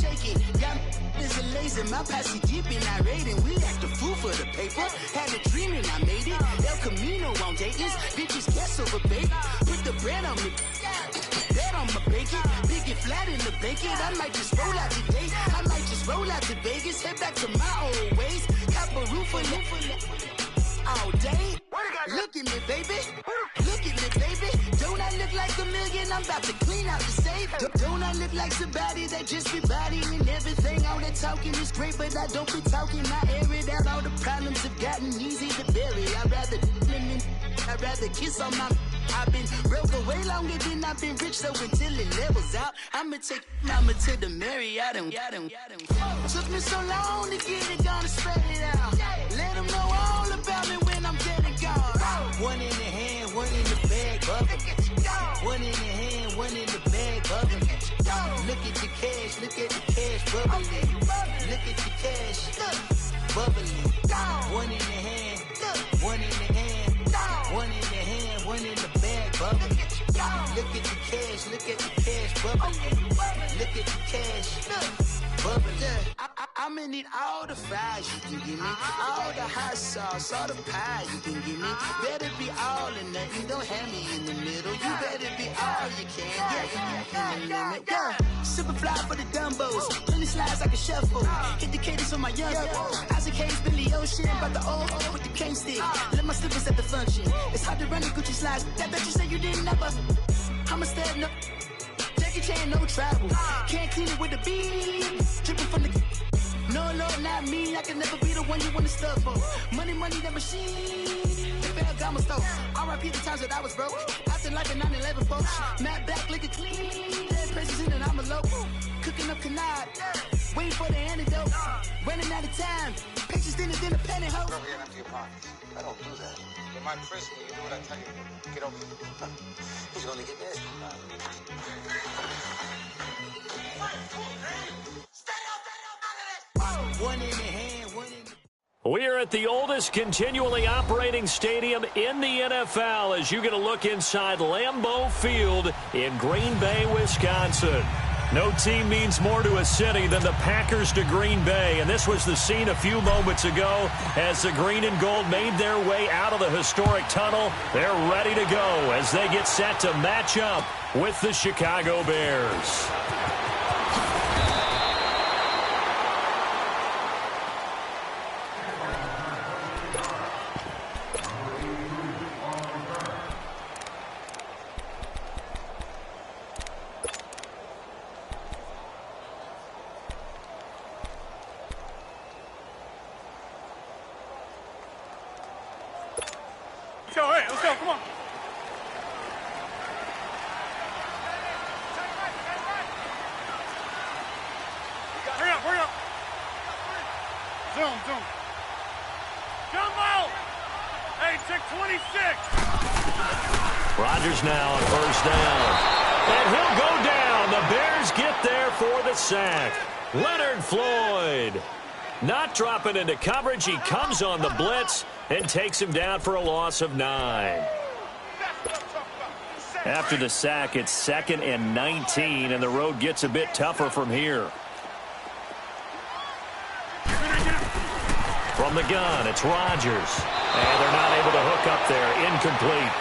shake it. Got is a laser, my posse deep and I raiding. We act a fool for the paper. Had a dream and I made it. El Camino on Dayton's. Bitches guess over bait. Put the bread on me. Bet on my bacon. Big it flat in the bacon. I might just roll out today. I might just roll out to Vegas. Head back to my old ways. Cop a roof for all day. Look at me, baby. Look at me, baby. Don't I look like a million? I'm about to clean out the safe. Don't I look like somebody that just be bodying everything? All that talking is great, but I don't be talking. I air it out. All the problems have gotten easy to bury. I'd rather kiss on my. I've been broke for way longer than I've been rich, so until it levels out, I'ma take mama to the Marriott and took me so long to get it, gonna spread it out. Let them know all about me when I'm dead and gone. One in the hand, one in the bag, bubble. One in the hand, one in the bag, bubble. Look at the cash, look at the cash bubbling. Look at the cash, bubbling. One in the hand, one in the hand, one in the hand, one in the bag, bubbling. Look at the cash, look at the cash bubbling. Look at the cash, bubbling. I'ma need all the fries you can give me, all the hot sauce, all the pie you can give me. Better be all or nothing, don't have me in the middle. You better be all you can. Yeah. Super fly for the Dumbos, plenty slides like a shuffle. Hit the cadence on my young Isaac Hayes, Billy Ocean, about the old with the cane stick. Let my slippers at the function. It's hard to run the Gucci slides. That bet you say you didn't never. I'ma step no. Jackie Chan, no travel. Can't clean it with the beat. Dripping from the. No, not me. I can never be the one you want to stuff for. Money, that machine. Ferragamo stove. R.I.P. the times that I was broke. Acting like a 9/11 folks. Matt back, liquor clean. Dead presents in an envelope. Cooking up canard. Waiting for the antidote. Running out of time. Pictures thinner than a penny hoe. Over here and empty your pockets. I don't do that. You're my prisoner. You do what I tell you. Get over here. He's gonna get this. One in the hand, one in the... We are at the oldest continually operating stadium in the NFL as you get a look inside Lambeau Field in Green Bay, Wisconsin. No team means more to a city than the Packers to Green Bay, and this was the scene a few moments ago as the green and gold made their way out of the historic tunnel. They're ready to go as they get set to match up with the Chicago Bears. Let's go, come on. Hurry up. Zoom. Jumbo! Hey, check 26. Rodgers now on first down. And he'll go down. The Bears get there for the sack. Leonard Floyd not dropping into coverage. He comes on the blitz and takes him down for a loss of 9. After the sack, it's 2nd and 19, and the road gets a bit tougher from here. From the gun, it's Rodgers. And they're not able to hook up there. Incomplete.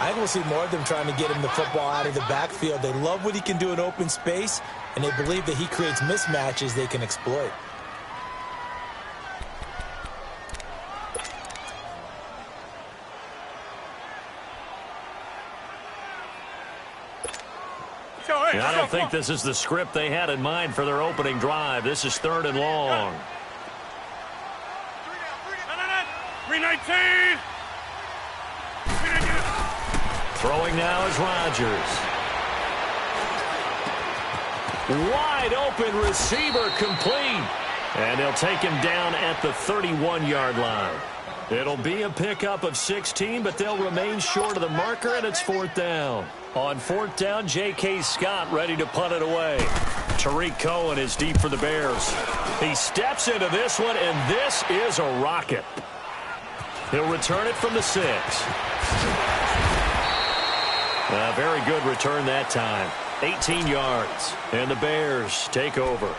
I think we'll see more of them trying to get him the football out of the backfield. They love what he can do in open space, and they believe that he creates mismatches they can exploit. I don't think this is the script they had in mind for their opening drive. This is 3rd and long. 319. Throwing now is Rodgers. Wide open receiver complete. And they'll take him down at the 31-yard line. It'll be a pickup of 16, but they'll remain short of the marker, and it's 4th down. On 4th down, J.K. Scott ready to punt it away. Tariq Cohen is deep for the Bears. He steps into this one, and this is a rocket. He'll return it from the 6. A very good return that time. 18 yards. And the Bears take over.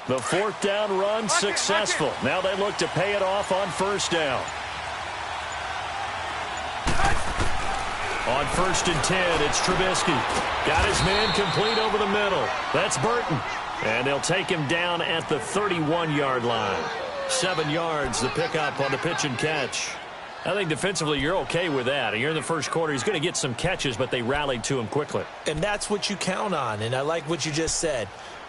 The fourth down run successful. Now they look to pay it off on first down. On 1st and 10, it's Trubisky. Got his man complete over the middle. That's Burton. And they'll take him down at the 31-yard line. 7 yards, the pickup on the pitch and catch. I think defensively you're okay with that. You're in the first quarter. He's going to get some catches, but they rallied to him quickly. And that's what you count on, and I like what you just said.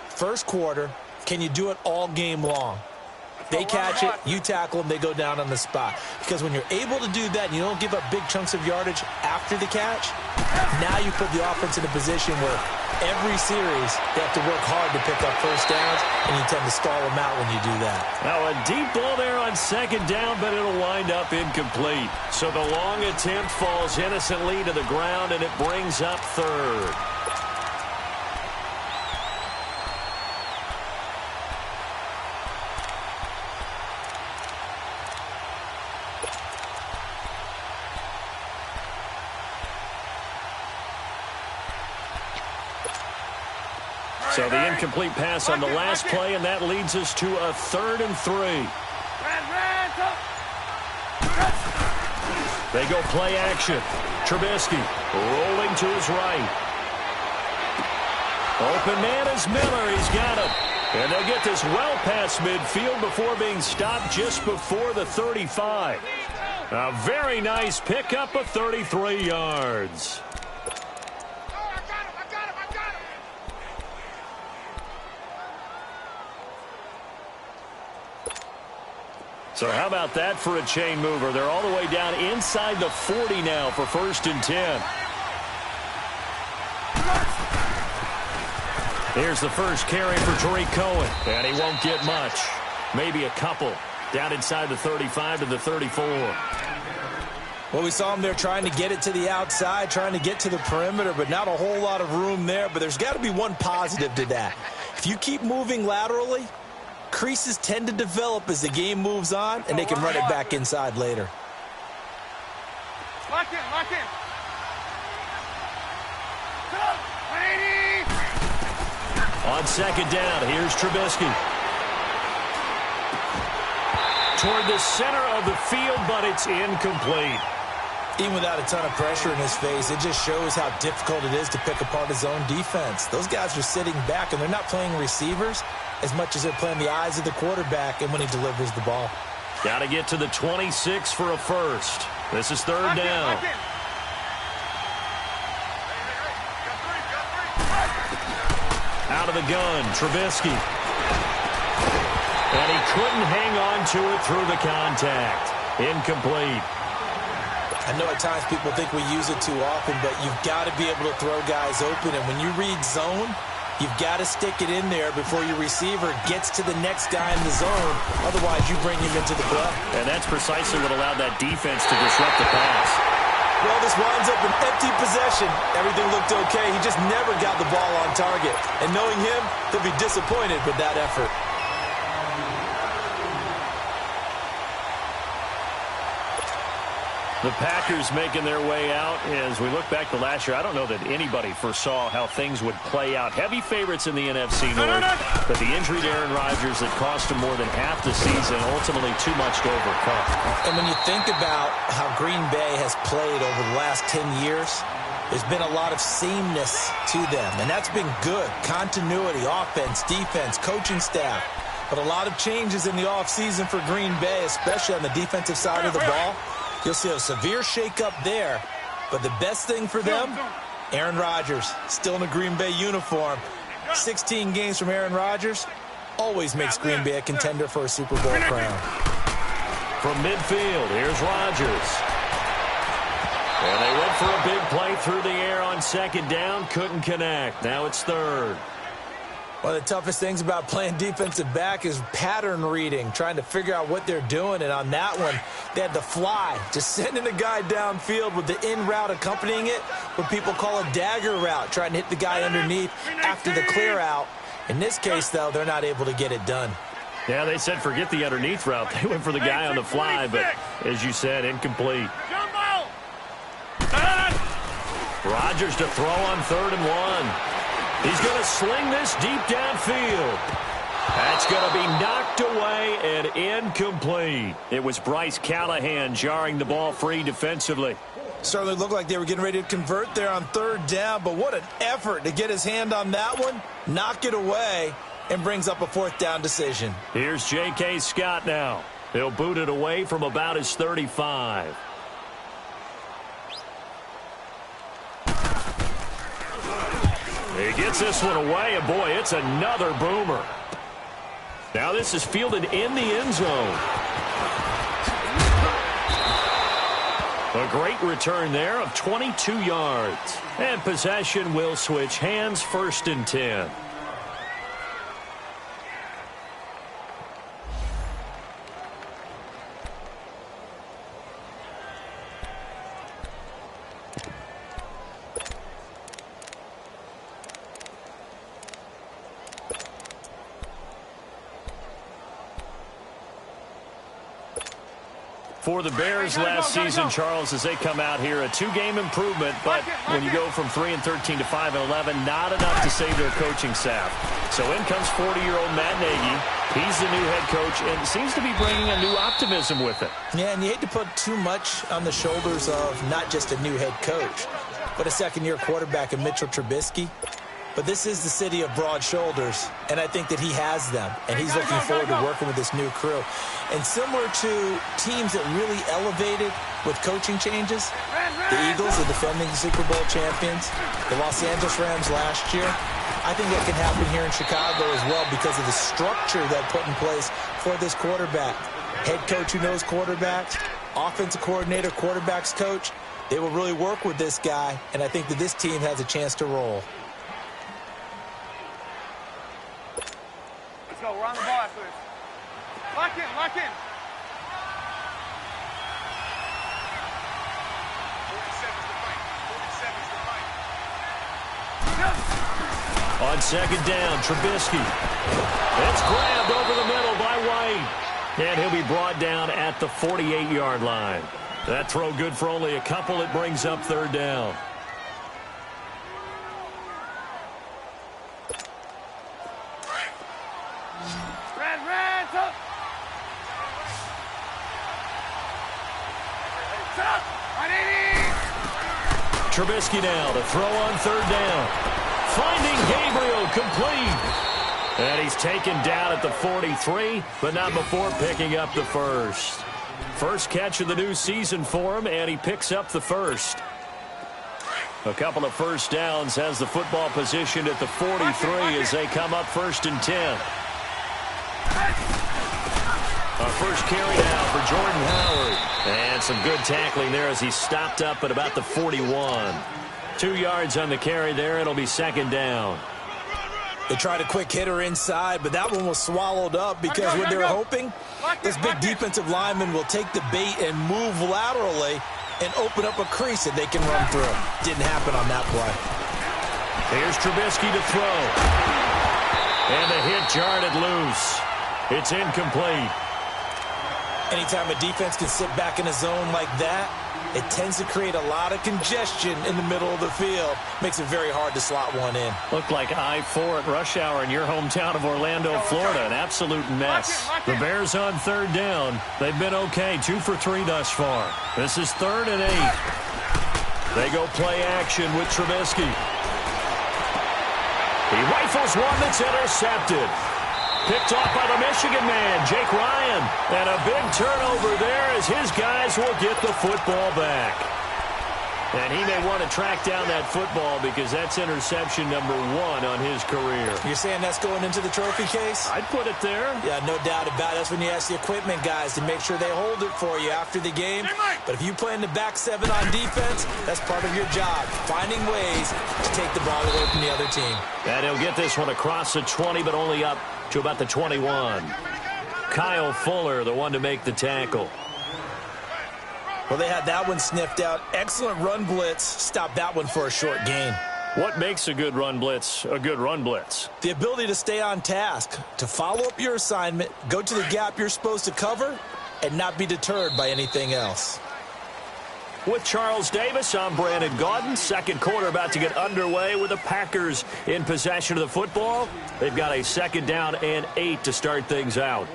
First quarter, can you do it all game long? They catch it, you tackle them, they go down on the spot. Because when you're able to do that and you don't give up big chunks of yardage after the catch, now you put the offense in a position where every series they have to work hard to pick up first downs, and you tend to stall them out when you do that. Now a deep ball there on second down, but it'll wind up incomplete. So the long attempt falls innocently to the ground, and it brings up third. So the incomplete pass on the last play, and that leads us to a 3rd and 3. They go play action. Trubisky rolling to his right. Open man is Miller. He's got him. And they'll get this well past midfield before being stopped just before the 35. A very nice pickup of 33 yards. So how about that for a chain mover? They're all the way down inside the 40 now for 1st and 10. Here's the first carry for Tariq Cohen, and he won't get much. Maybe a couple. Down inside the 35 to the 34. Well, we saw him there trying to get it to the outside, trying to get to the perimeter, but not a whole lot of room there. But there's got to be one positive to that. If you keep moving laterally, creases tend to develop as the game moves on, and they can run it back inside later. Lock in, lock in. On second down, here's Trubisky. Toward the center of the field, but it's incomplete. Even without a ton of pressure in his face, it just shows how difficult it is to pick apart his own defense. Those guys are sitting back, and they're not playing receivers as much as they're playing the eyes of the quarterback and when he delivers the ball. Got to get to the 26 for a first. This is 3rd down. Out of the gun, Trubisky. And he couldn't hang on to it through the contact. Incomplete. I know at times people think we use it too often, but you've got to be able to throw guys open. And when you read zone, you've got to stick it in there before your receiver gets to the next guy in the zone. Otherwise, you bring him into the play. And that's precisely what allowed that defense to disrupt the pass. Well, this winds up an empty possession. Everything looked okay. He just never got the ball on target. And knowing him, he'll be disappointed with that effort. The Packers making their way out. As we look back to last year, I don't know that anybody foresaw how things would play out. Heavy favorites in the NFC North, but the injury to Aaron Rodgers that cost him more than half the season, ultimately too much to overcome. And when you think about how Green Bay has played over the last 10 years, there's been a lot of sameness to them, and that's been good. Continuity, offense, defense, coaching staff. But a lot of changes in the offseason for Green Bay, especially on the defensive side of the ball. You'll see a severe shakeup there, but the best thing for them, Aaron Rodgers, still in a Green Bay uniform. 16 games from Aaron Rodgers always makes Green Bay a contender for a Super Bowl crown. From midfield, here's Rodgers. And they went for a big play through the air on second down. Couldn't connect. Now it's third. One of the toughest things about playing defensive back is pattern reading, trying to figure out what they're doing. And on that one, they had the fly, just sending a guy downfield with the in route accompanying it, what people call a dagger route, trying to hit the guy underneath after the clear out. In this case, though, they're not able to get it done. Yeah, they said forget the underneath route. They went for the guy on the fly, but as you said, incomplete. Rodgers to throw on 3rd and 1. He's going to sling this deep downfield. That's going to be knocked away and incomplete. It was Bryce Callahan jarring the ball free defensively. Certainly looked like they were getting ready to convert there on 3rd down, but what an effort to get his hand on that one, knock it away, and brings up a 4th down decision. Here's J.K. Scott now. He'll boot it away from about his 35. He gets this one away, and boy, it's another boomer. Now this is fielded in the end zone. A great return there of 22 yards. And possession will switch hands, 1st and 10. For the Bears last season, Charles, as they come out here, a 2-game improvement, but when you go from 3-13 to 5-11, not enough to save their coaching staff. So in comes 40-year-old Matt Nagy. He's the new head coach and seems to be bringing a new optimism with it. Yeah, and you hate to put too much on the shoulders of not just a new head coach, but a second-year quarterback in Mitchell Trubisky. But this is the city of broad shoulders, and I think that he has them, and he's looking forward to working with this new crew. And similar to teams that really elevated with coaching changes, the Eagles, the defending Super Bowl champions, the Los Angeles Rams last year, I think that can happen here in Chicago as well because of the structure that put in place for this quarterback. Head coach who knows quarterbacks, offensive coordinator, quarterbacks coach, they will really work with this guy, and I think that this team has a chance to roll. Go, we're on the ball after this. Lock in, lock in. 47's the fight. 47's the fight. On second down, Trubisky. It's grabbed over the middle by White. And he'll be brought down at the 48-yard line. That throw good for only a couple. It brings up 3rd down. Trubisky now to throw on 3rd down. Finding Gabriel complete. And he's taken down at the 43, but not before picking up the first. First catch of the new season for him, and he picks up the first. A couple of first downs has the football positioned at the 43 as they come up 1st and 10. Our first carry now for Jordan Howard. And some good tackling there as he stopped up at about the 41. 2 yards on the carry there. It'll be 2nd down. They tried a quick hitter inside, but that one was swallowed up because what they're hoping, this big defensive lineman will take the bait and move laterally and open up a crease that they can run through. Didn't happen on that play. Here's Trubisky to throw. And the hit jarred it loose. It's incomplete. Anytime a defense can sit back in a zone like that, it tends to create a lot of congestion in the middle of the field. Makes it very hard to slot one in. Looked like I-4 at rush hour in your hometown of Orlando, Florida. An absolute mess. The Bears on 3rd down. They've been okay, 2 for 3 thus far. This is 3rd and 8. They go play action with Trubisky. He rifles one that's intercepted. Picked off by the Michigan man, Jake Ryan. And a big turnover there as his guys will get the football back. And he may want to track down that football because that's interception number 1 on his career. You're saying that's going into the trophy case? I'd put it there. Yeah, no doubt about it. That's when you ask the equipment guys to make sure they hold it for you after the game. But if you play in the back 7 on defense, that's part of your job, finding ways to take the ball away from the other team. And he'll get this one across the 20, but only up to about the 21. Kyle Fuller, the one to make the tackle. Well, they had that one sniffed out. Excellent run blitz. Stopped that one for a short gain. What makes a good run blitz a good run blitz? The ability to stay on task, to follow up your assignment, go to the gap you're supposed to cover, and not be deterred by anything else. With Charles Davis, I'm Brandon Gaudin. Second quarter about to get underway with the Packers in possession of the football. They've got a 2nd down and 8 to start things out.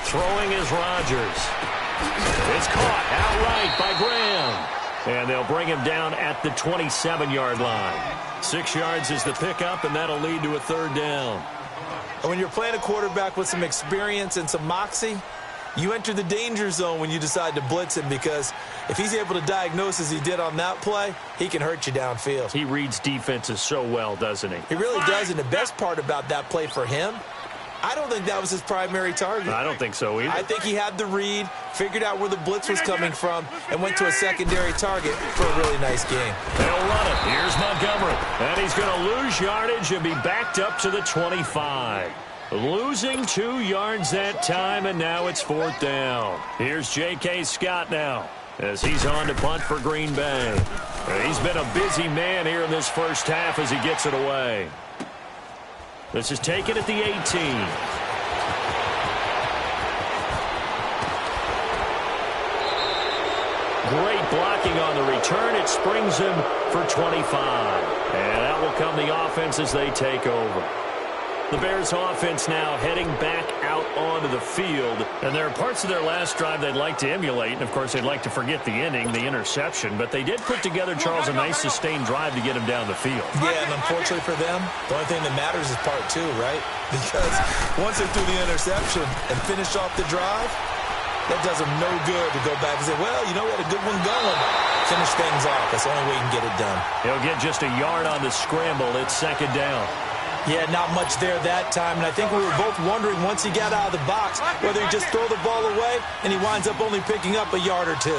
Throwing is Rodgers. It's caught outright by Graham. And they'll bring him down at the 27-yard line. 6 yards is the pickup, and that'll lead to a 3rd down. And when you're playing a quarterback with some experience and some moxie, you enter the danger zone when you decide to blitz him, because if he's able to diagnose as he did on that play, he can hurt you downfield. He reads defenses so well, doesn't he? He really does, and the best part about that play for him, I don't think that was his primary target. I don't think so either. I think he had the read, figured out where the blitz was coming from, and went to a secondary target for a really nice game. They'll run it. Here's Montgomery. And he's going to lose yardage and be backed up to the 25. Losing 2 yards that time, and now it's 4th down. Here's J.K. Scott now as he's on to punt for Green Bay. He's been a busy man here in this first half as he gets it away. This is taken at the 18. Great blocking on the return. It springs him for 25. And out will come the offense as they take over. The Bears offense now heading back out onto the field. And there are parts of their last drive they'd like to emulate. And, of course, they'd like to forget the inning, the interception. But they did put together, Charles, a nice sustained drive to get him down the field. Yeah, and unfortunately for them, the only thing that matters is part 2, right? Because once they threw the interception and finished off the drive, that does them no good to go back and say, well, you know, we had a good one going. Finish things off. That's the only way you can get it done. He'll get just a yard on the scramble. It's 2nd down. Yeah, not much there that time, and I think we were both wondering once he got out of the box whether he just throw the ball away and he winds up only picking up a yard or 2.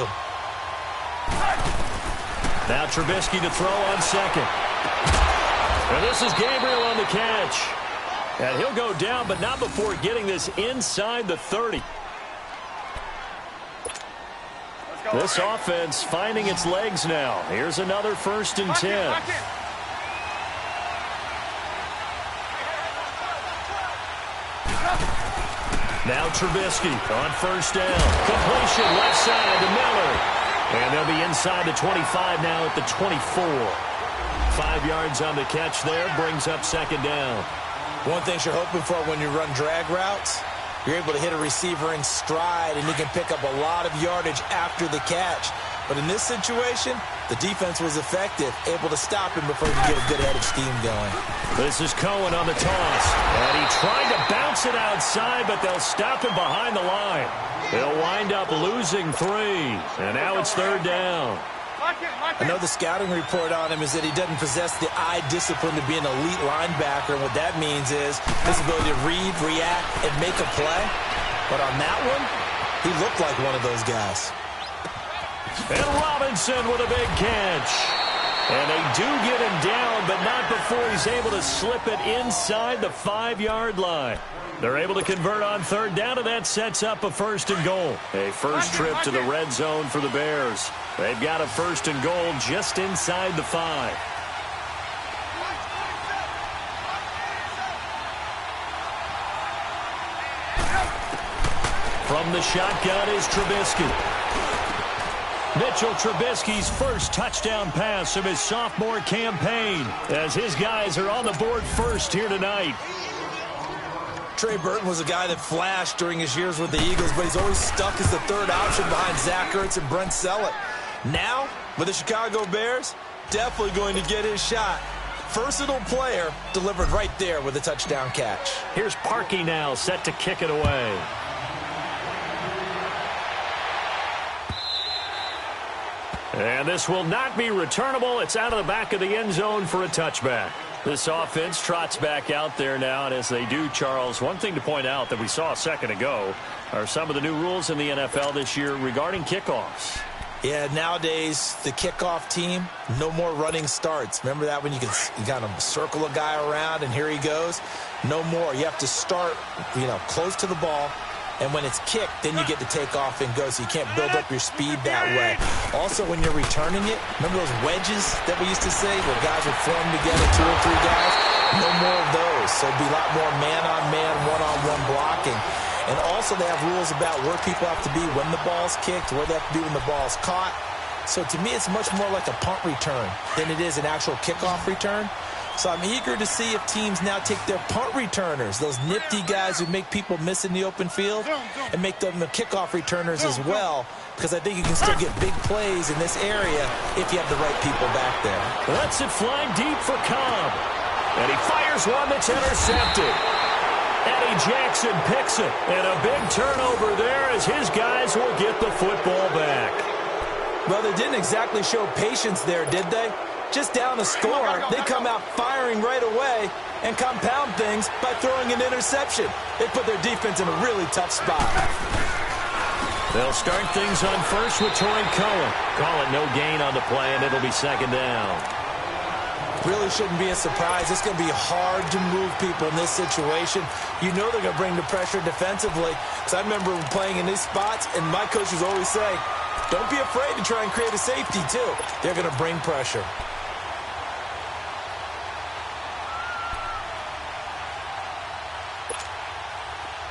Now Trubisky to throw on 2nd. And this is Gabriel on the catch. And he'll go down, but not before getting this inside the 30. This offense finding its legs now. Here's another 1st and 10. Now Trubisky on 1st down. Completion left side to Miller. And they'll be inside the 25 now at the 24. 5 yards on the catch there. Brings up 2nd down. One thing you're hoping for when you run drag routes, you're able to hit a receiver in stride, and you can pick up a lot of yardage after the catch. But in this situation, the defense was effective, able to stop him before he could get a good head of steam going. This is Cohen on the toss. And he tried to bounce it outside, but they'll stop him behind the line. They'll wind up losing 3. And now it's 3rd down. I know the scouting report on him is that he doesn't possess the eye discipline to be an elite linebacker. And what that means is his ability to read, react, and make a play. But on that one, he looked like one of those guys. And Robinson with a big catch. And they do get him down, but not before he's able to slip it inside the 5-yard line. They're able to convert on 3rd down, and that sets up a 1st and goal. A first trip to the red zone for the Bears. They've got a 1st and goal just inside the 5. From the shotgun is Trubisky. Mitchell Trubisky's first touchdown pass of his sophomore campaign as his guys are on the board first here tonight. Trey Burton was a guy that flashed during his years with the Eagles, but he's always stuck as the third option behind Zach Ertz and Brent Sellett. Now, with the Chicago Bears, definitely going to get his shot. Versatile player, delivered right there with a touchdown catch. Here's Parkey now, set to kick it away. And this will not be returnable. It's out of the back of the end zone for a touchback. This offense trots back out there now, and as they do, Charles, one thing to point out that we saw a second ago are some of the new rules in the NFL this year regarding kickoffs. Yeah, nowadays, the kickoff team, no more running starts. Remember that when you kind of circle a guy around and here he goes? No more. You have to start, close to the ball. And when it's kicked, then you get to take off and go, so you can't build up your speed that way. Also, when you're returning it, remember those wedges that we used to say where guys would form together, 2 or 3 guys? No more of those. So it'd be a lot more man-on-man, one-on-one blocking. And also they have rules about where people have to be when the ball's kicked, where they have to be when the ball's caught. So to me, it's much more like a punt return than it is an actual kickoff return. So I'm eager to see if teams now take their punt returners, those nifty guys who make people miss in the open field, and make them the kickoff returners as well, because I think you can still get big plays in this area if you have the right people back there. Lets it fly deep for Cobb. And he fires one that's intercepted. Eddie Jackson picks it. And a big turnover there as his guys will get the football back. Well, they didn't exactly show patience there, did they? Just down a score, they come out firing right away and compound things by throwing an interception. They put their defense in a really tough spot. They'll start things on first with Torrey Cohen. Call it no gain on the play, and it'll be second down. Really shouldn't be a surprise. It's going to be hard to move people in this situation. You know they're going to bring the pressure defensively. Because I remember playing in these spots, and my coaches always say, don't be afraid to try and create a safety, too. They're going to bring pressure.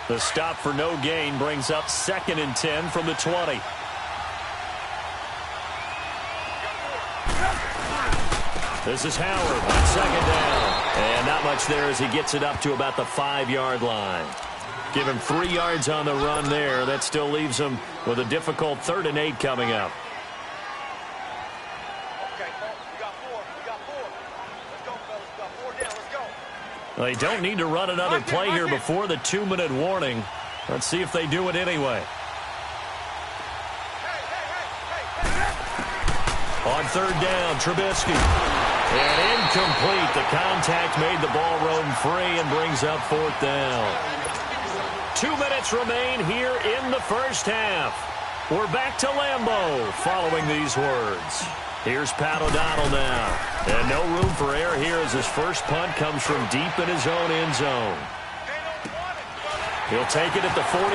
The stop for no gain brings up 2nd and 10 from the 20. This is Howard on second down. And not much there as he gets it up to about the 5-yard line. Give him 3 yards on the run there. That still leaves him with a difficult 3rd and 8 coming up. Okay, we got 4. We got 4. Let's go, fellas. We got 4 down. Let's go. They don't need to run another play here before the 2-minute warning. Let's see if they do it anyway. On 3rd down, Trubisky. And incomplete. The contact made the ball roam free and brings up 4th down. 2 minutes remain here in the first half. We're back to Lambeau following these words. Here's Pat O'Donnell now. And no room for error here as his first punt comes from deep in his own end zone. He'll take it at the 42.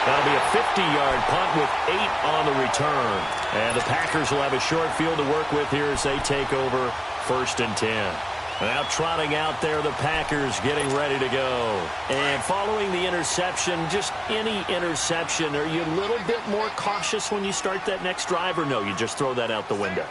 That'll be a 50-yard punt with 8 on the return. And the Packers will have a short field to work with here as they take over 1st and 10. Now trotting out there, the Packers getting ready to go. And following the interception, just any interception, are you a little bit more cautious when you start that next drive, or no, you just throw that out the window?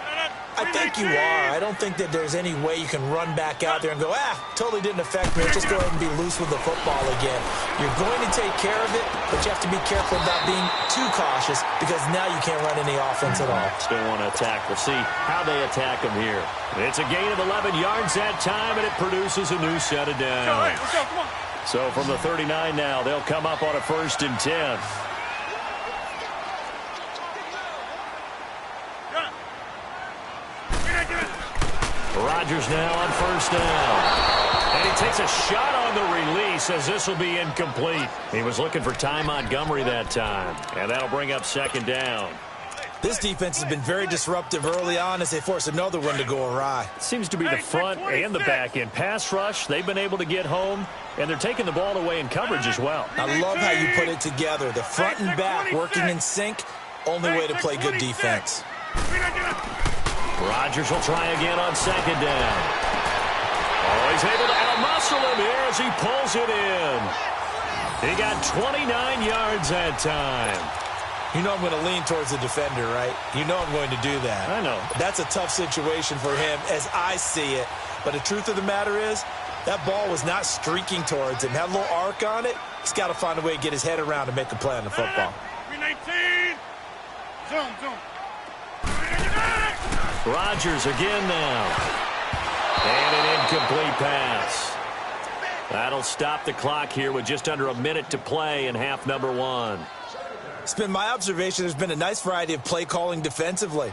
I think you are. I don't think that there's any way you can run back out there and go, totally didn't affect me. Just go ahead and be loose with the football again. You're going to take care of it, but you have to be careful about being too cautious because now you can't run any offense at all. Still want to attack. We'll see how they attack them here. It's a gain of 11 yards that time, and it produces a new set of downs. Let's go, come on. So from the 39 now, they'll come up on a 1st and 10. Rodgers now on 1st down. And he takes a shot on the release as this will be incomplete. He was looking for Ty Montgomery that time. And that'll bring up 2nd down. This defense has been very disruptive early on as they force another one to go awry. Seems to be the front and the back end. Pass rush, they've been able to get home, and they're taking the ball away in coverage as well. I love how you put it together. The front and back working in sync, only way to play good defense. Rodgers will try again on 2nd down. Oh, he's able to outmuscle him here as he pulls it in. He got 29 yards that time. You know I'm going to lean towards the defender, right? You know I'm going to do that. I know. That's a tough situation for him as I see it. But the truth of the matter is, That ball was not streaking towards him. Had a little arc on it. He's got to find a way to get his head around and make a play on the football. 319. Zoom. Rodgers again now. And an incomplete pass. That'll stop the clock here with just under a minute to play in half number 1. It's been my observation there's been a nice variety of play calling defensively.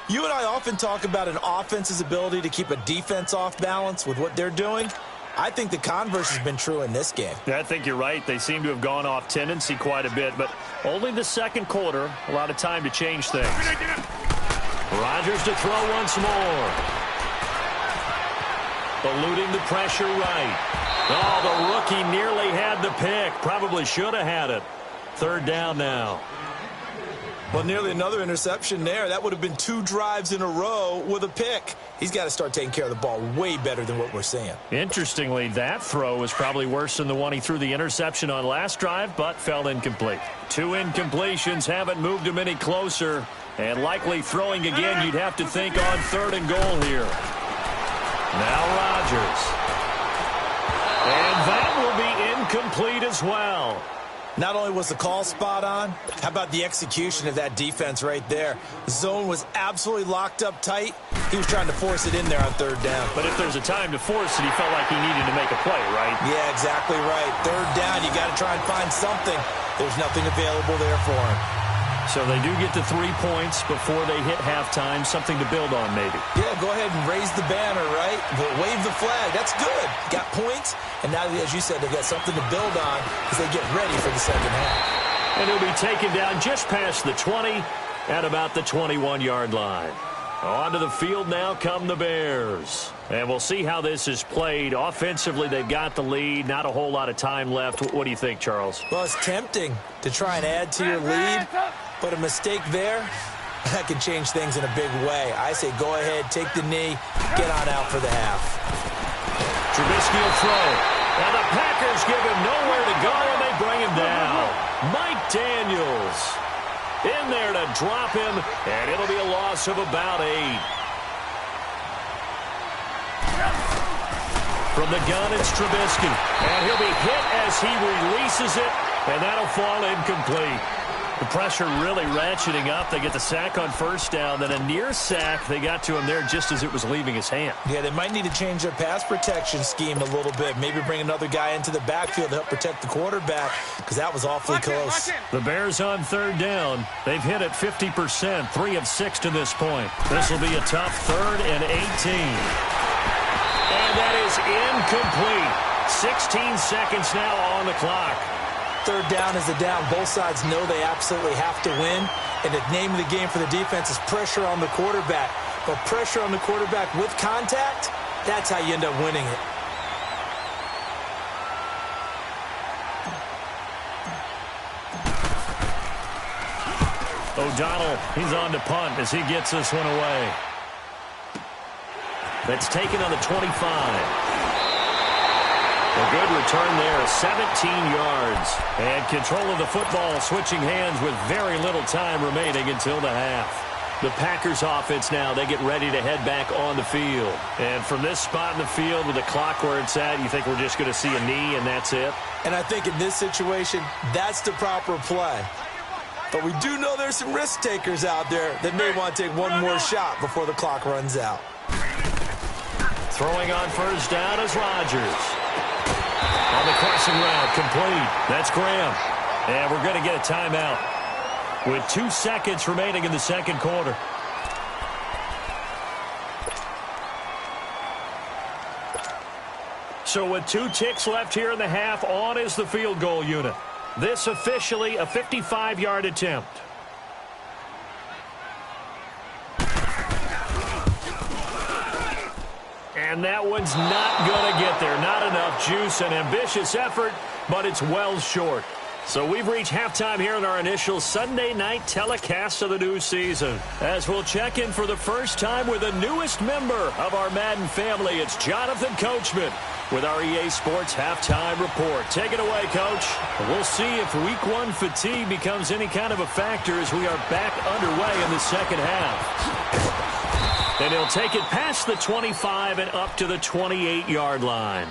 You and I often talk about an offense's ability to keep a defense off balance with what they're doing. I think the converse has been true in this game. I think you're right. They seem to have gone off tendency quite a bit, but only the second quarter, a lot of time to change things. Rodgers to throw once more. Eluding the pressure right. Oh, the rookie nearly had the pick. Probably should have had it. Third down now. Well, nearly another interception there. That would have been 2 drives in a row with a pick. He's got to start taking care of the ball way better than what we're seeing. Interestingly, that throw was probably worse than the one he threw the interception on last drive, but fell incomplete. 2 incompletions haven't moved him any closer, and likely throwing again, you'd have to think on 3rd and goal here. Now Rodgers. And that will be incomplete as well. Not only was the call spot on, how about the execution of that defense right there? The zone was absolutely locked up tight. He was trying to force it in there on 3rd down. But if there's a time to force it, he felt like he needed to make a play, right? Yeah, exactly right. 3rd down, you got to try and find something. There's nothing available there for him. So they do get to 3 points before they hit halftime, something to build on maybe. Yeah, go ahead and raise the banner, right? Wave the flag. That's good. Got points, and now, as you said, they've got something to build on as they get ready for the second half. And he'll be taken down just past the 20 at about the 21-yard line. Onto the field now come the Bears. And we'll see how this is played. Offensively, they've got the lead. Not a whole lot of time left. What do you think, Charles? Well, it's tempting to try and add to your lead, but a mistake there, that can change things in a big way. I say go ahead, take the knee, get on out for the half. Trubisky will throw. And the Packers give him nowhere to go, and they bring him down. Mike Daniels in there to drop him, and it'll be a loss of about 8. From the gun, it's Trubisky. And he'll be hit as he releases it, and that'll fall incomplete. The pressure really ratcheting up. They get the sack on 1st down, then a near sack. They got to him there just as it was leaving his hand. Yeah, they might need to change their pass protection scheme a little bit. Maybe bring another guy into the backfield to help protect the quarterback, because that was awfully close. The Bears on 3rd down. They've hit it 50%, 3 of 6 to this point. This will be a tough 3rd and 18. And that is incomplete. 16 seconds now on the clock. 3rd down is a down. Both sides know they absolutely have to win. And the name of the game for the defense is pressure on the quarterback. But pressure on the quarterback with contact, that's how you end up winning it. O'Donnell, he's on to punt as he gets this one away. That's taken on the 25. A good return there, 17 yards. And control of the football, switching hands with very little time remaining until the half. The Packers offense now, they get ready to head back on the field. And from this spot in the field with the clock where it's at, you think we're just going to see a knee and that's it? And I think in this situation, that's the proper play. But we do know there's some risk takers out there that may want to take one more shot before the clock runs out. Throwing on 1st down is Rodgers. On the crossing route, complete. That's Graham. And we're going to get a timeout with 2 seconds remaining in the second quarter. So with 2 ticks left here in the half, on is the field goal unit. This officially a 55-yard attempt. And that one's not going to get there. Not enough juice. An ambitious effort, but it's well short. So we've reached halftime here in our initial Sunday night telecast of the new season. As we'll check in for the first time with the newest member of our Madden family, it's Jonathan Coachman with our EA Sports Halftime Report. Take it away, Coach. We'll see if Week 1 fatigue becomes any kind of a factor as we are back underway in the second half. And he'll take it past the 25 and up to the 28-yard line.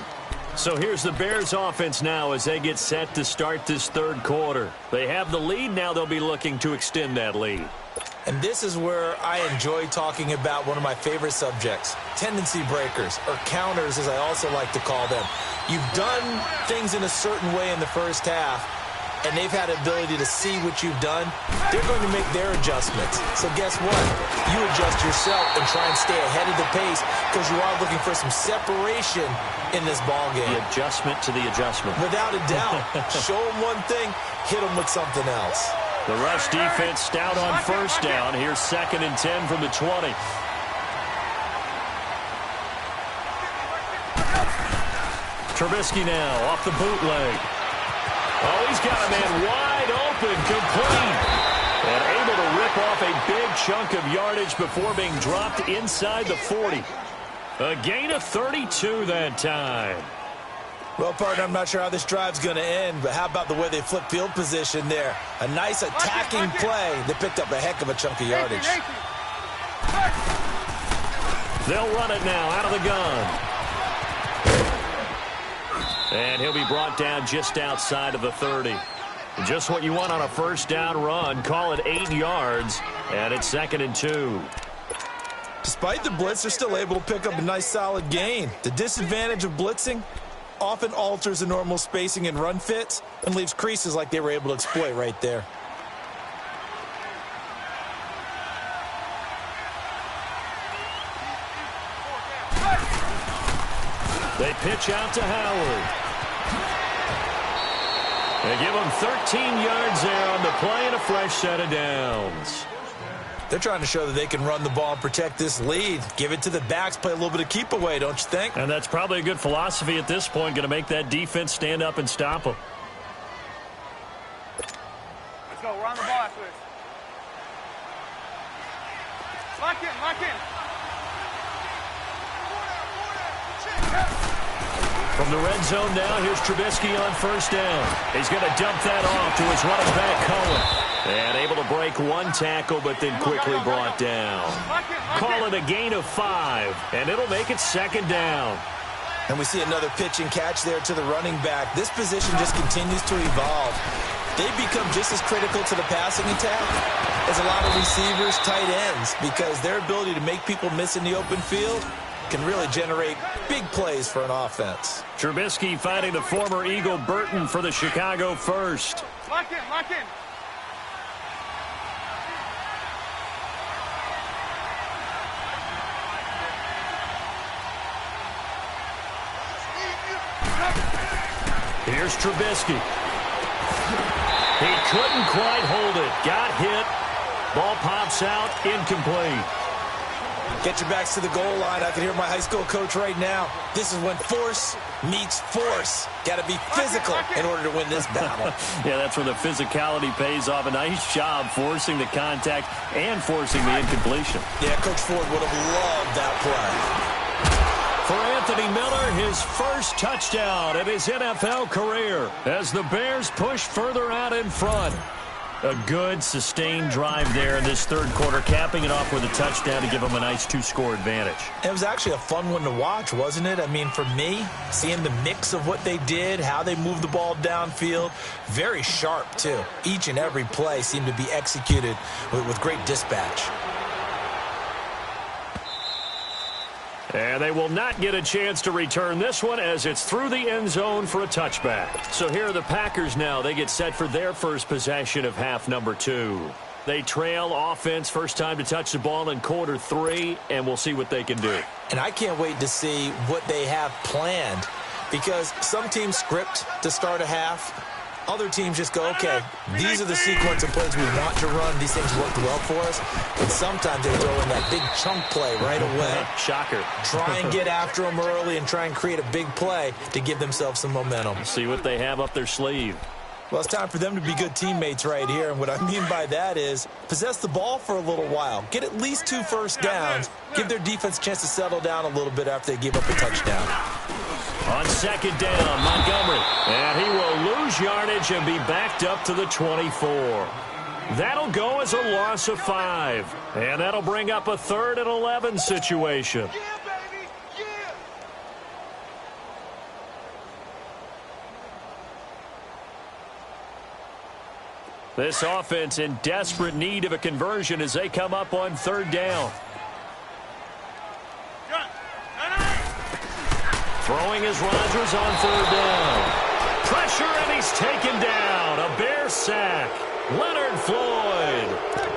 So here's the Bears offense now as they get set to start this third quarter. They have the lead. Now they'll be looking to extend that lead. And this is where I enjoy talking about one of my favorite subjects, tendency breakers, or counters as I also like to call them. You've done things in a certain way in the first half, and they've had the ability to see what you've done. They're going to make their adjustments. So guess what? You adjust yourself and try and stay ahead of the pace because you are looking for some separation in this ball game. The adjustment to the adjustment. Without a doubt. Show them one thing, hit them with something else. The rush defense stout on first down. Here's 2nd and 10 from the 20. Trubisky now off the bootleg. Oh, he's got a man wide open, complete. And able to rip off a big chunk of yardage before being dropped inside the 40. A gain of 32 that time. Well, partner, I'm not sure how this drive's going to end, but how about the way they flip field position there? A nice attacking play. They picked up a heck of a chunk of yardage. They'll run it now out of the gun. And he'll be brought down just outside of the 30. Just what you want on a first down run. Call it 8 yards, and it's 2nd and 2. Despite the blitz, they're still able to pick up a nice solid gain. The disadvantage of blitzing often alters the normal spacing and run fits and leaves creases like they were able to exploit right there. They pitch out to Howard. They give him 13 yards there on the play and a fresh set of downs. They're trying to show that they can run the ball and protect this lead. Give it to the backs, play a little bit of keep away, don't you think? And that's probably a good philosophy at this point, going to make that defense stand up and stop them. Let's go. We're on the ball after this. Lock in, lock in. From the red zone now, here's Trubisky on first down. He's going to dump that off to his running back, Cohen. And able to break one tackle, but then quickly brought down. Call it a gain of 5, and it'll make it 2nd down. And we see another pitch and catch there to the running back. This position just continues to evolve. They become just as critical to the passing attack as a lot of receivers, tight ends, because their ability to make people miss in the open field can really generate big plays for an offense. Trubisky fighting the former Eagle Burton for the Chicago first. Lock in, lock in. Here's Trubisky. He couldn't quite hold it. Got hit. Ball pops out. Incomplete. Get your backs to the goal line. I can hear my high school coach right now. This is when force meets force. Got to be physical in order to win this battle. Yeah, that's where the physicality pays off. A nice job forcing the contact and forcing the incompletion. Yeah, Coach Ford would have loved that play. For Anthony Miller, his first touchdown in his NFL career as the Bears push further out in front. A good, sustained drive there in this third quarter, capping it off with a touchdown to give them a nice 2-score advantage. It was actually a fun one to watch, wasn't it? I mean, for me, seeing the mix of what they did, how they moved the ball downfield, very sharp, too. Each and every play seemed to be executed with great dispatch. And they will not get a chance to return this one as it's through the end zone for a touchback. So here are the Packers now. They get set for their first possession of half number 2. They trail offense, first time to touch the ball in quarter 3, and we'll see what they can do. And I can't wait to see what they have planned, because some teams script to start a half. Other teams just go, okay, these are the sequence of plays we want to run. These things worked well for us. And sometimes they throw in that big chunk play right away. Shocker. Try and get after them early and try and create a big play to give themselves some momentum. See what they have up their sleeve. Well, it's time for them to be good teammates right here. And what I mean by that is possess the ball for a little while. Get at least 2 first downs. Give their defense a chance to settle down a little bit after they give up a touchdown. On second down, Montgomery. And he will lose yardage and be backed up to the 24. That'll go as a loss of 5. And that'll bring up a 3rd and 11 situation. This offense in desperate need of a conversion as they come up on third down. Throwing is Rodgers on third down. Pressure, and he's taken down. A Bear sack. Leonard Floyd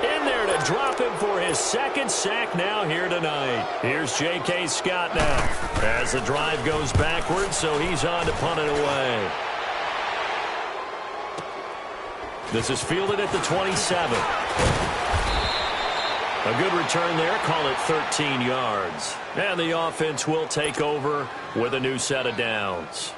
in there to drop him for his second sack now here tonight. Here's J.K. Scott now as the drive goes backwards, so he's on to punt it away. This is fielded at the 27. A good return there. Call it 13 yards. And the offense will take over with a new set of downs.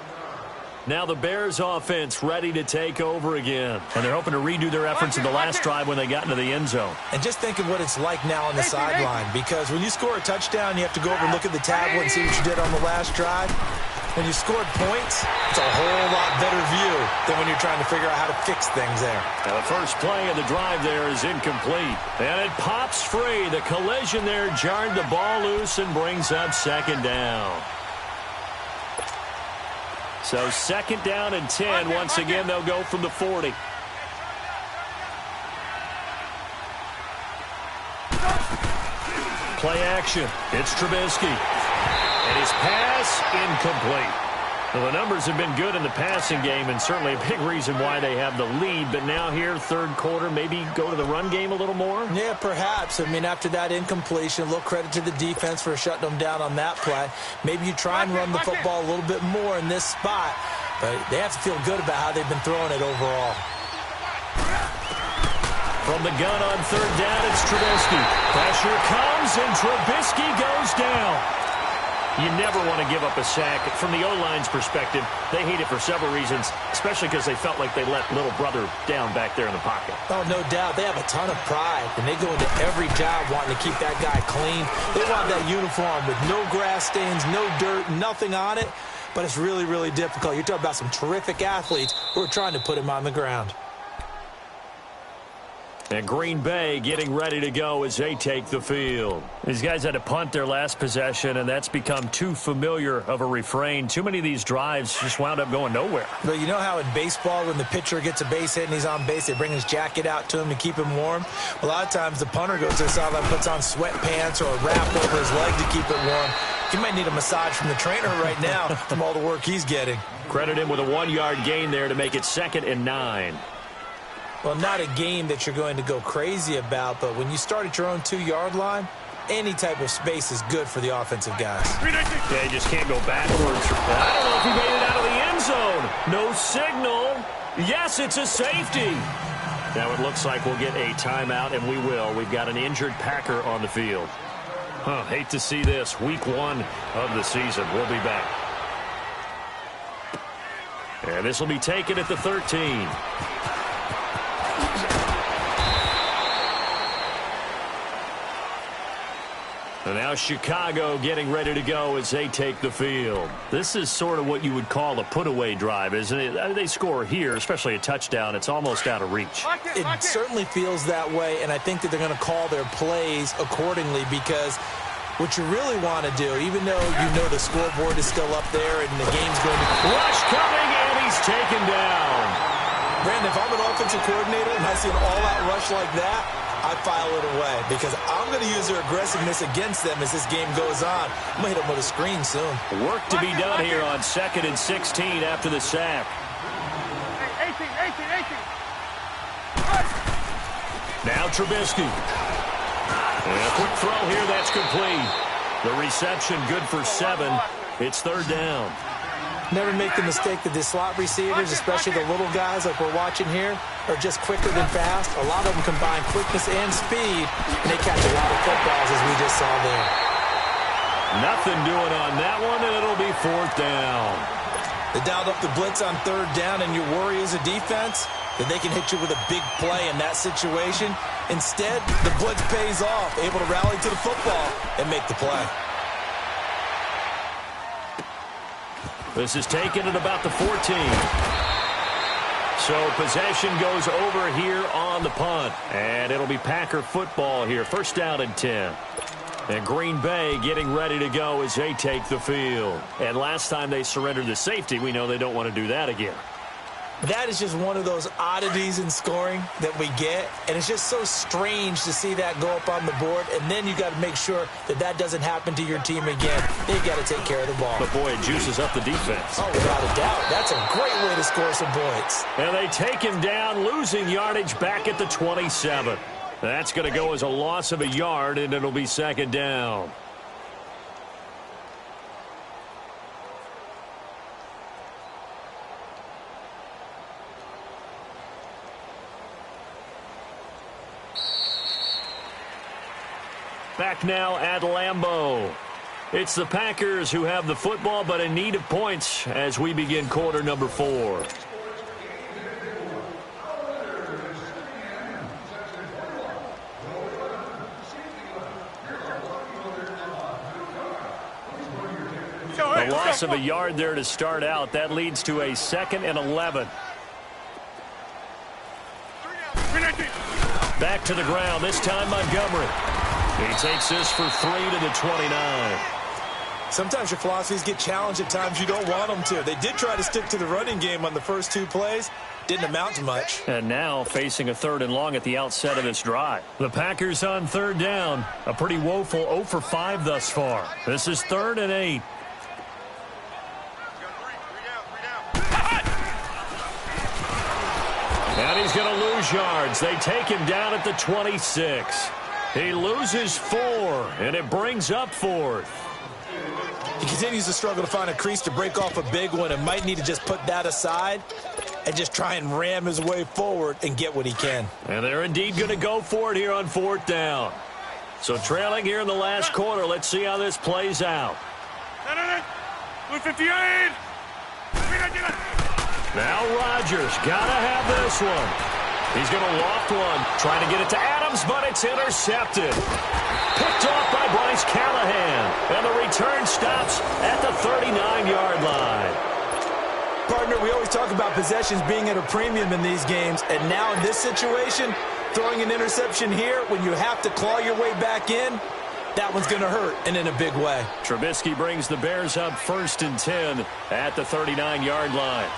Now the Bears offense ready to take over again. And they're hoping to redo their efforts in the last drive when they got into the end zone. And just think of what it's like now on the sideline. Because when you score a touchdown, you have to go over and look at the tablet and see what you did on the last drive. When you scored points, it's a whole lot better view than when you're trying to figure out how to fix things there. Now the first play of the drive there is incomplete. And it pops free. The collision there jarred the ball loose and brings up second down. So second down and 10. Once again, they'll go from the 40. Play action. It's Trubisky. And his pass incomplete. Well, the numbers have been good in the passing game and certainly a big reason why they have the lead. But now here, third quarter, maybe go to the run game a little more? Yeah, perhaps. I mean, after that incompletion, a little credit to the defense for shutting them down on that play. Maybe you try and run the football a little bit more in this spot. But they have to feel good about how they've been throwing it overall. From the gun on third down, it's Trubisky. Pressure comes, and Trubisky goes down. You never want to give up a sack. From the O-line's perspective, they hate it for several reasons, especially because they felt like they let little brother down back there in the pocket. Oh, no doubt. They have a ton of pride, and they go into every job wanting to keep that guy clean. They want that uniform with no grass stains, no dirt, nothing on it, but it's really, really difficult. You're talking about some terrific athletes who are trying to put him on the ground. And Green Bay getting ready to go as they take the field. These guys had to punt their last possession, and that's become too familiar of a refrain. Too many of these drives just wound up going nowhere. But you know how in baseball, when the pitcher gets a base hit and he's on base, they bring his jacket out to him to keep him warm? A lot of times the punter goes to the sideline, puts on sweatpants or a wrap over his leg to keep it warm. He might need a massage from the trainer right now from all the work he's getting. Credit him with a 1-yard gain there to make it 2nd and 9. Well, not a game that you're going to go crazy about, but when you start at your own 2-yard line, any type of space is good for the offensive guys. Yeah, you just can't go backwards. I don't know if he made it out of the end zone. No signal. Yes, it's a safety. Now it looks like we'll get a timeout, and we will. We've got an injured Packer on the field. Hate to see this. Week 1 of the season. We'll be back. And this will be taken at the 13. And now Chicago getting ready to go as they take the field. This is sort of what you would call a put-away drive, isn't it? They score here, especially a touchdown. It's almost out of reach. It certainly feels that way, and I think that they're going to call their plays accordingly because what you really want to do, even though you know the scoreboard is still up there and the game's going to... Rush coming, and he's taken down. Brandon, if I'm an offensive coordinator and I see an all-out rush like that, I file it away because I'm going to use their aggressiveness against them as this game goes on. I'm going to hit them with a screen soon. Work to be done here on 2nd and 16 after the sack. 18. Now Trubisky. And a quick throw here, that's complete. The reception good for 7. It's 3rd down. Never make the mistake that the slot receivers, especially the little guys like we're watching here, are just quicker than fast. A lot of them combine quickness and speed, and they catch a lot of footballs as we just saw there. Nothing doing on that one, and it'll be 4th down. They dialed up the blitz on 3rd down, and your worry as a defense that they can hit you with a big play in that situation. Instead, the blitz pays off, able to rally to the football and make the play. This is taken at about the 14. So possession goes over here on the punt. And it'll be Packer football here. 1st down and 10. And Green Bay getting ready to go as they take the field. And last time they surrendered the safety, we know they don't want to do that again. That is just one of those oddities in scoring that we get, and it's just so strange to see that go up on the board, and then you got to make sure that that doesn't happen to your team again. They've got to take care of the ball. But, boy, it juices up the defense. Oh, without a doubt. That's a great way to score some points. And they take him down, losing yardage back at the 27. That's going to go as a loss of a yard, and it'll be second down. Back now at Lambeau. It's the Packers who have the football, but in need of points as we begin quarter number 4. A loss of a yard there to start out. That leads to a 2nd and 11. Back to the ground, this time Montgomery. He takes this for 3 to the 29. Sometimes your philosophies get challenged at times you don't want them to. They did try to stick to the running game on the first 2 plays. Didn't amount to much. And now facing a 3rd and long at the outset of this drive. The Packers on 3rd down. A pretty woeful 0 for 5 thus far. This is 3rd and 8. And he's going to lose yards. They take him down at the 26. He loses 4, and it brings up 4th. He continues to struggle to find a crease to break off a big one and might need to just put that aside and just try and ram his way forward and get what he can. And they're indeed going to go for it here on 4th down. So trailing here in the last quarter, let's see how this plays out. Now Rodgers got to have this one. He's going to loft one, trying to get it to Adams, but it's intercepted. Picked off by Bryce Callahan, and the return stops at the 39-yard line. Partner, we always talk about possessions being at a premium in these games, and now in this situation, throwing an interception here when you have to claw your way back in, that one's going to hurt, and in a big way. Trubisky brings the Bears up 1st and 10 at the 39-yard line.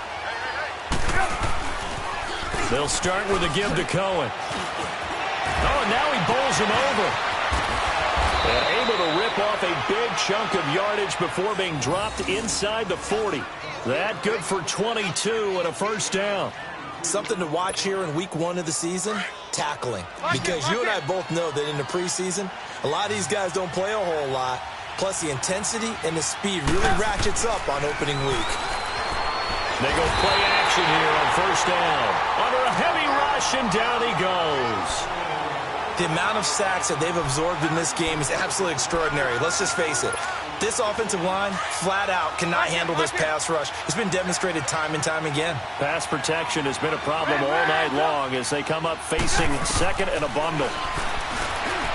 They'll start with a give to Cohen. Oh, and now he bowls him over. And able to rip off a big chunk of yardage before being dropped inside the 40. That good for 22 and a 1st down. Something to watch here in week 1 of the season, tackling. Because you and I both know that in the preseason, a lot of these guys don't play a whole lot. Plus the intensity and the speed really ratchets up on opening week. They go play action here on 1st down. Under a heavy rush, and down he goes. The amount of sacks that they've absorbed in this game is absolutely extraordinary. Let's just face it. This offensive line, flat out, cannot handle this pass rush. It's been demonstrated time and time again. Pass protection has been a problem all night long as they come up facing 2nd and a bundle.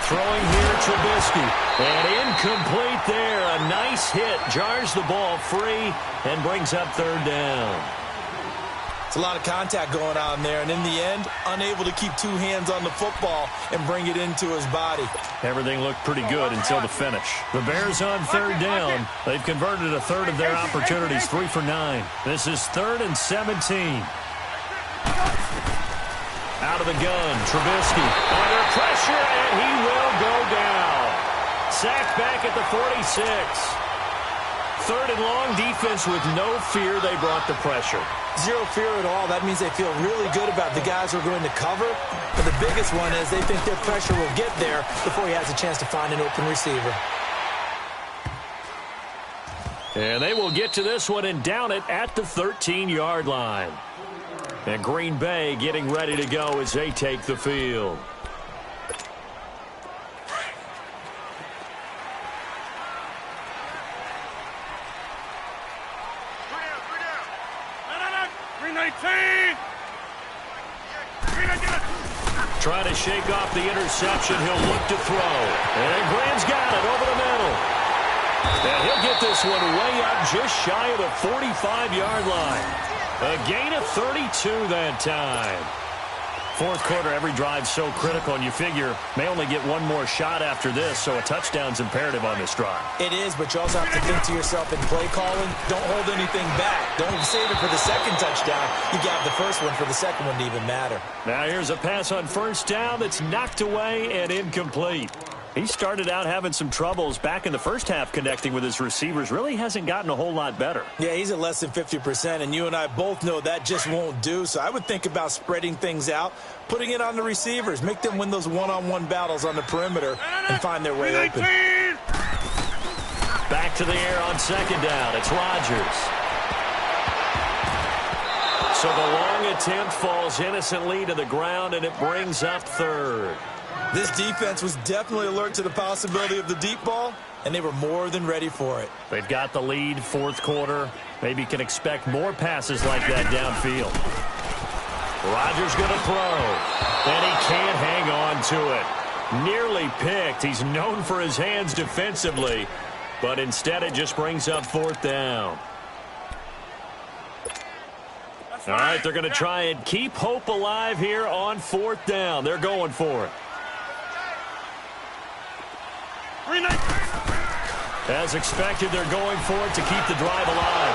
Throwing here, Trubisky. And incomplete there. A nice hit. Jars the ball free and brings up 3rd down. It's a lot of contact going on there. And in the end, unable to keep 2 hands on the football and bring it into his body. Everything looked pretty good until the finish. The Bears on 3rd down. They've converted a 1/3 of their opportunities, 3 for 9. This is 3rd and 17. Out of the gun, Trubisky under pressure, and he will go down. Sacked back at the 46. 3rd and long, defense with no fear. They brought the pressure. Zero fear at all. That means they feel really good about the guys who are going to cover. But the biggest one is they think their pressure will get there before he has a chance to find an open receiver. And they will get to this one and down it at the 13-yard line. And Green Bay getting ready to go as they take the field. Trying to shake off the interception. He'll look to throw. And Graham's got it over the middle. And he'll get this one way up just shy of the 45-yard line. A gain of 32 that time. Fourth quarter, every drive's so critical, and you figure may only get one more shot after this, so a touchdown's imperative on this drive. It is, but you also have to think to yourself in play calling, don't hold anything back. Don't save it for the second touchdown. You got the first one for the second one to even matter. Now here's a pass on first down that's knocked away and incomplete. He started out having some troubles back in the first half connecting with his receivers. Really hasn't gotten a whole lot better. Yeah, he's at less than 50%, and you and I both know that just won't do. So I would think about spreading things out, putting it on the receivers, make them win those one-on-one battles on the perimeter and find their way open. Back to the air on second down. It's Rodgers. So the long attempt falls innocently to the ground, and it brings up third. This defense was definitely alert to the possibility of the deep ball, and they were more than ready for it. They've got the lead, fourth quarter. Maybe can expect more passes like that downfield. Rodgers going to throw, and he can't hang on to it. Nearly picked. He's known for his hands defensively, but instead it just brings up fourth down. All right, they're going to try and keep hope alive here on fourth down. They're going for it. As expected, they're going for it to keep the drive alive.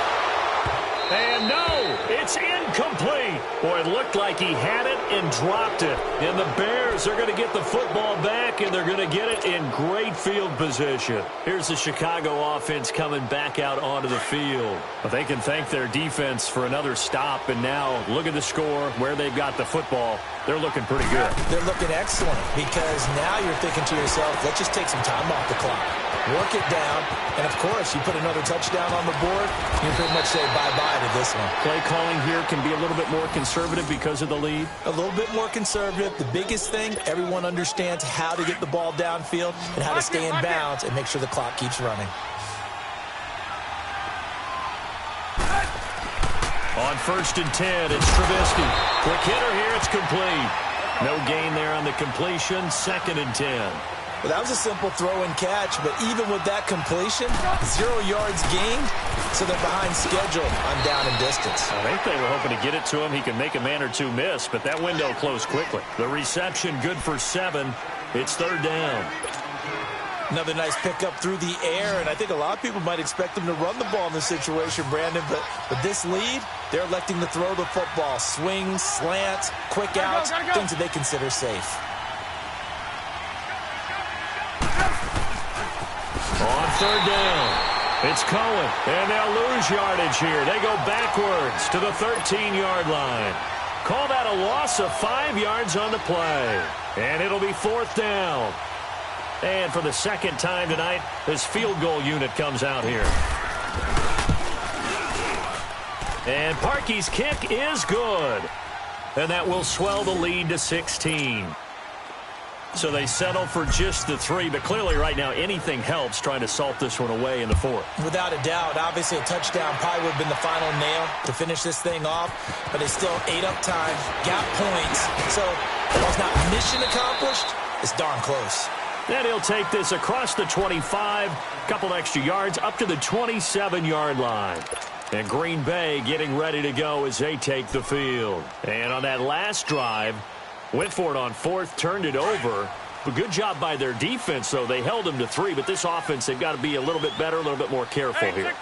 And no, it's incomplete. Boy, it looked like he had it and dropped it. And the Bears are going to get the football back, and they're going to get it in great field position. Here's the Chicago offense coming back out onto the field. But they can thank their defense for another stop. And now look at the score, where they've got the football. They're looking pretty good. They're looking excellent because now you're thinking to yourself, let's just take some time off the clock. Work it down, and of course, you put another touchdown on the board, you pretty much say bye-bye to this one. Play calling here can be a little bit more conservative because of the lead. A little bit more conservative. The biggest thing, everyone understands how to get the ball downfield and how to stay in bounds and make sure the clock keeps running. On 1st and 10, it's Trubisky. Quick hitter here, it's complete. No gain there on the completion, 2nd and 10. Well, that was a simple throw and catch, but even with that completion, 0 yards gained, so they're behind schedule on down and distance. I think they were hoping to get it to him. He can make a man or two miss, but that window closed quickly. The reception good for 7. It's 3rd down. Another nice pickup through the air, and I think a lot of people might expect them to run the ball in this situation, Brandon, but with this lead, they're electing to throw the football. Swings, slants, quick outs, things that they consider safe. On 3rd down, it's Cohen, and they'll lose yardage here. They go backwards to the 13-yard line. Call that a loss of 5 yards on the play, and it'll be 4th down. And for the second time tonight, this field goal unit comes out here. And Parkey's kick is good, and that will swell the lead to 16. So they settle for just the 3, but clearly right now anything helps trying to salt this one away in the 4th. Without a doubt, obviously a touchdown probably would have been the final nail to finish this thing off, but they still ate up time, got points, so while it's not mission accomplished, it's darn close. Then he'll take this across the 25, couple extra yards up to the 27-yard line. And Green Bay getting ready to go as they take the field. And on that last drive, went for it on 4th, turned it over. But good job by their defense, though. They held them to 3, but this offense, they've got to be a little bit better, a little bit more careful here.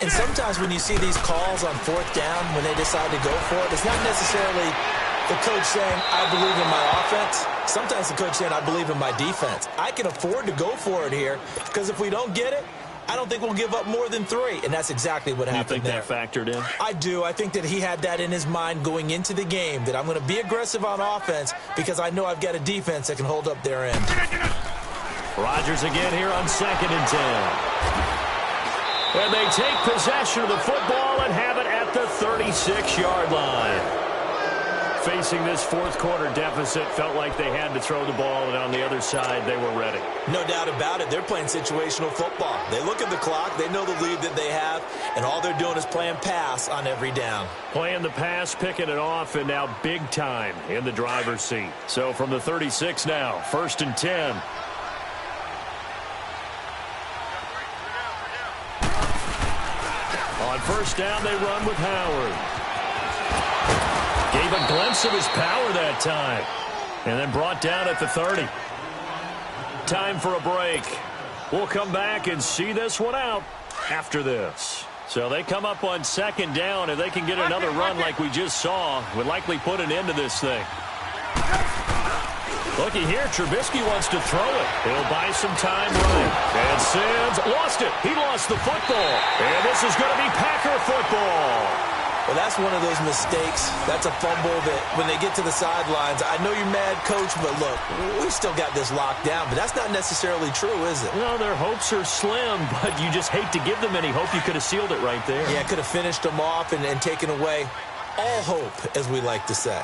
And sometimes when you see these calls on 4th down, when they decide to go for it, it's not necessarily the coach saying, I believe in my offense. Sometimes the coach saying, I believe in my defense. I can afford to go for it here, because if we don't get it, I don't think we'll give up more than 3, and that's exactly what happened there. You think that factored in? I do. I think that he had that in his mind going into the game, that I'm going to be aggressive on offense because I know I've got a defense that can hold up their end. Rodgers again here on 2nd and 10. And they take possession of the football and have it at the 36-yard line. Facing this 4th quarter deficit, felt like they had to throw the ball, and on the other side, they were ready. No doubt about it. They're playing situational football. They look at the clock, they know the lead that they have, and all they're doing is playing pass on every down. Playing the pass, picking it off, and now big time in the driver's seat. So from the 36 now, 1st and 10. On 1st down, they run with Howard. Gave a glimpse of his power that time. And then brought down at the 30. Time for a break. We'll come back and see this one out after this. So they come up on second down. If they can get another run like we just saw, would likely put an end to this thing. Looky here, Trubisky wants to throw it. He'll buy some time running. And Sims lost it. He lost the football. And this is going to be Packer football. Well, that's one of those mistakes. That's a fumble that when they get to the sidelines, I know you're mad, Coach, but look, we still got this locked down. But that's not necessarily true, is it? No, their hopes are slim, but you just hate to give them any hope. You could have sealed it right there. Yeah, could have finished them off and taken away all hope, as we like to say.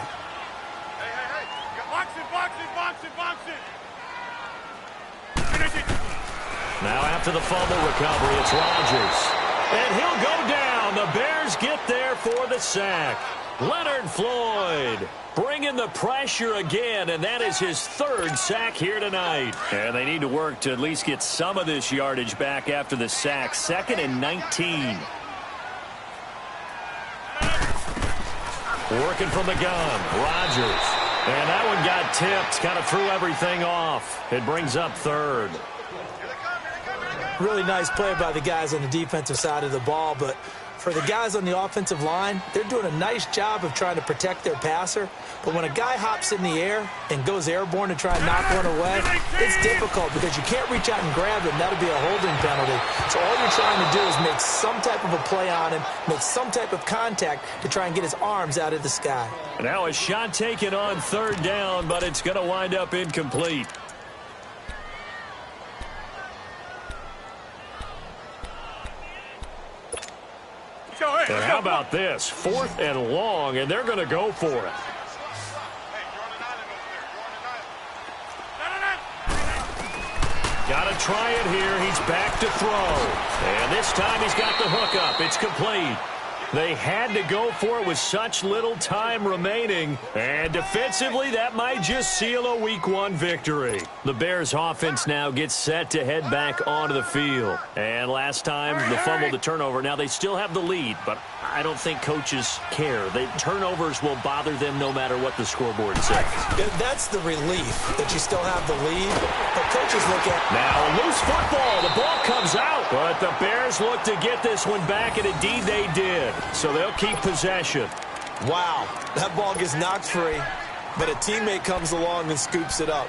Now after the fumble recovery, it's Rodgers. And he'll go down. The Bears get there for the sack. Leonard Floyd bringing the pressure again, and that is his third sack here tonight. And they need to work to at least get some of this yardage back after the sack. 2nd and 19. Working from the gun, Rodgers. And that one got tipped, kind of threw everything off. It brings up 3rd. Really nice play by the guys on the defensive side of the ball, but for the guys on the offensive line, they're doing a nice job of trying to protect their passer. But when a guy hops in the air and goes airborne to try and knock one away, it's difficult because you can't reach out and grab him. That'll be a holding penalty. So all you're trying to do is make some type of a play on him, make some type of contact to try and get his arms out of the sky. Now a shot taken on 3rd down, but it's going to wind up incomplete. And how about this? 4th and long, and they're going to go for it. Got to try it here. He's back to throw. And this time he's got the hook up. It's complete. They had to go for it with such little time remaining. And defensively, that might just seal a Week 1 victory. The Bears offense now gets set to head back onto the field. And last time, the fumble, the turnover. Now they still have the lead, but I don't think coaches care. The turnovers will bother them no matter what the scoreboard says. That's the relief that you still have the lead. But coaches look at... Now a loose football. The ball comes out. But the Bears look to get this one back, and indeed they did. So they'll keep possession. Wow, that ball gets knocked free, but a teammate comes along and scoops it up.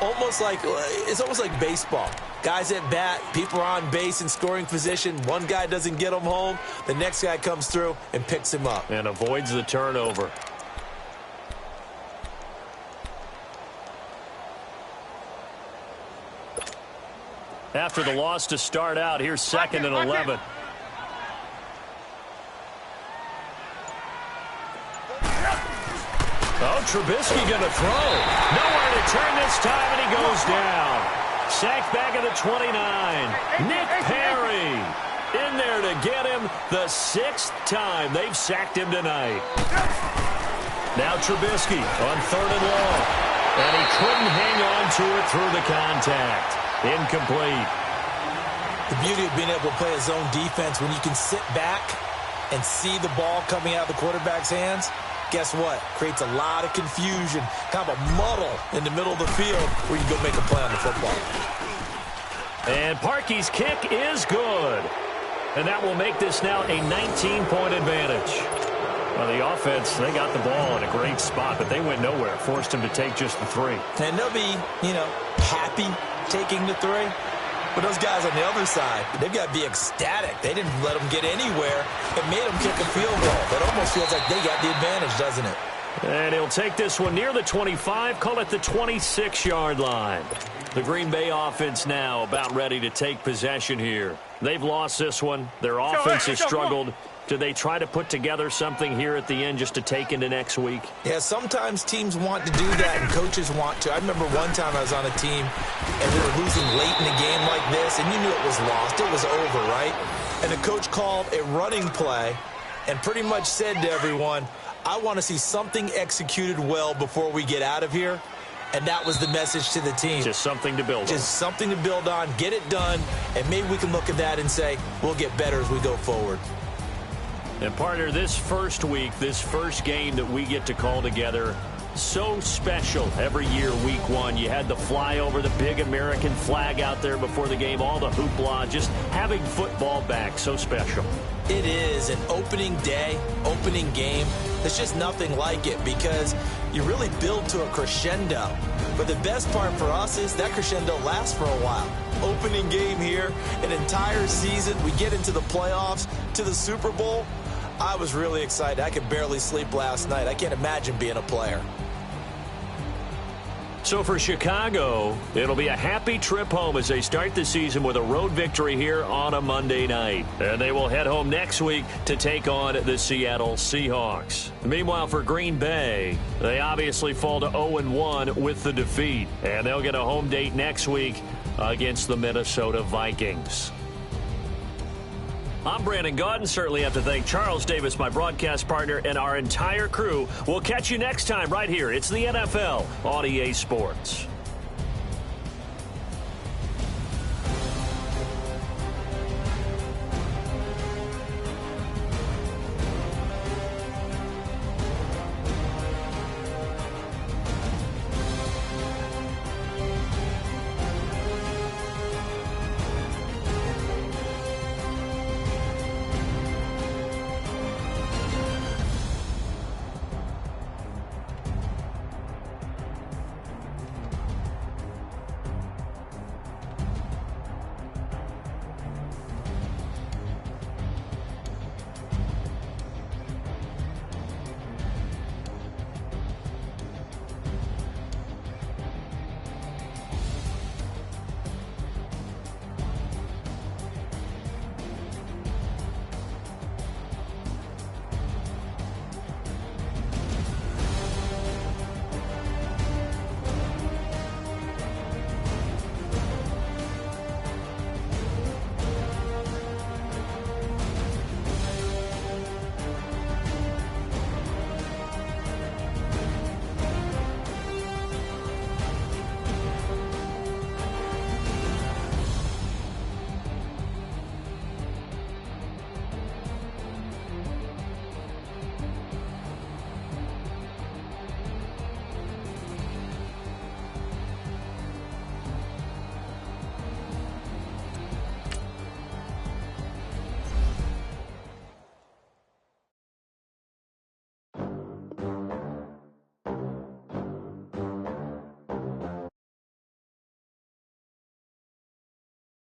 It's almost like baseball. Guys at bat, people are on base in scoring position. One guy doesn't get him home. The next guy comes through and picks him up. And avoids the turnover. After the loss to start out, here's 2nd and 11. Oh, Trubisky going to throw. Nowhere to turn this time, and he goes down. Sacked back at the 29. Nick Perry in there to get him the 6th time they've sacked him tonight. Now Trubisky on 3rd and long. And he couldn't hang on to it through the contact. Incomplete. The beauty of being able to play a zone defense when you can sit back and see the ball coming out of the quarterback's hands, guess what? Creates a lot of confusion, kind of a muddle in the middle of the field where you can go make a play on the football. And Parkey's kick is good. And that will make this now a 19-point advantage. Well, the offense, they got the ball in a great spot, but they went nowhere. Forced him to take just the 3. And they'll be, happy taking the 3. But those guys on the other side, they've got to be ecstatic. They didn't let them get anywhere and made them kick a field goal. That almost feels like they got the advantage, doesn't it? And he'll take this one near the 25, call it the 26-yard line. The Green Bay offense now about ready to take possession here. They've lost this one. Their offense has struggled. Do they try to put together something here at the end just to take into next week? Yeah, sometimes teams want to do that and coaches want to. I remember one time I was on a team and we were losing late in a game like this, and you knew it was lost. It was over, right? And the coach called a running play and pretty much said to everyone, I want to see something executed well before we get out of here. And that was the message to the team. Just something to build on. Just something to build on, get it done, and maybe we can look at that and say, we'll get better as we go forward. And partner, this first week, this first game that we get to call together, so special every year, week one. You had the flyover, the big American flag out there before the game, all the hoopla, just having football back, so special. It is an opening day, opening game. There's just nothing like it because you really build to a crescendo. But the best part for us is that crescendo lasts for a while. Opening game here, an entire season. We get into the playoffs, to the Super Bowl. I was really excited. I could barely sleep last night. I can't imagine being a player. So for Chicago, it'll be a happy trip home as they start the season with a road victory here on a Monday night. And they will head home next week to take on the Seattle Seahawks. Meanwhile, for Green Bay, they obviously fall to 0-1 with the defeat. And they'll get a home date next week against the Minnesota Vikings. I'm Brandon Gaudin. Certainly have to thank Charles Davis, my broadcast partner, and our entire crew. We'll catch you next time right here. It's the NFL on EA Sports.